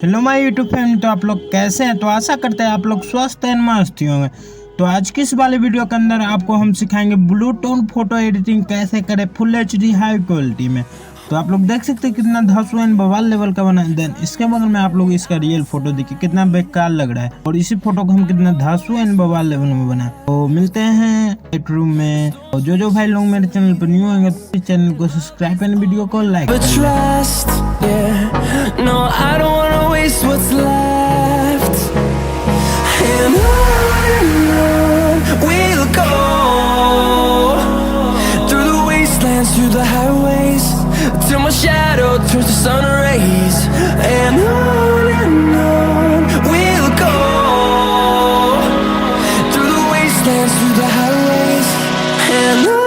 Hello my YouTube family. तो आप लोग कैसे हैं? तो आशा करते हैं आप लोग स्वस्थ एंड मस्त ही होंगे। तो आज की इस वाले वीडियो के अंदर आपको हम सिखाएंगे ब्लू टोन फोटो एडिटिंग कैसे करें फुल एचडी हाई क्वालिटी में। तो आप लोग देख सकते हैं कितना धांसू एंड बवाल लेवल का बना है। देन इसके बगल में आप लोग इसका रियल फोटो देखिए कितना बेकार लग रहा है, और इसी फोटो को हम कितना धांसू एंड बवाल लेवल में बनाए। तो मिलते हैं लाइटरूम में। और जो भाई लोग मेरे चैनल पर न्यू होंगे तो चैनल को सब्सक्राइब एंड वीडियो को like what's left, and on we'll go, through the wastelands, through the highways, till my shadow turns to sun rays, and on we'll go, through the wastelands, through the highways, and on.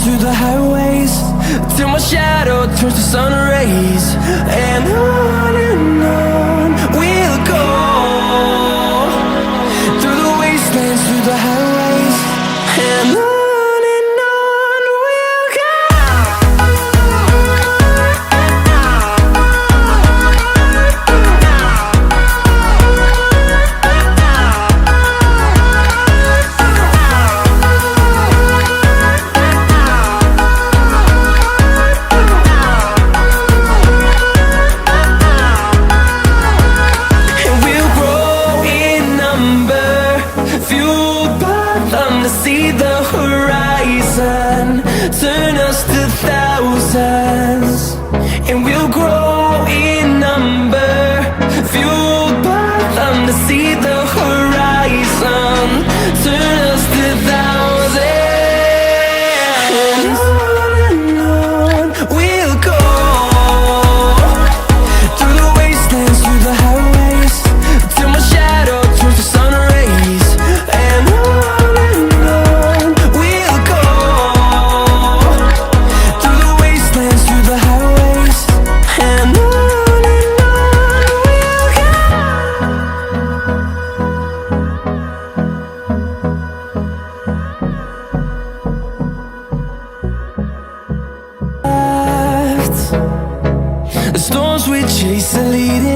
Through the highways, till my shadow turns to sun rays, and on we'll go, through the wastelands, through the highways, and on. See the horizon, turn us to thousands, and we'll grow in number, fueled by them. To see the horizon, turn us to thousands, and on we'll go, through the wastelands, through the highways, till my shadow turns to sun rays, and on. The storms we chase are leading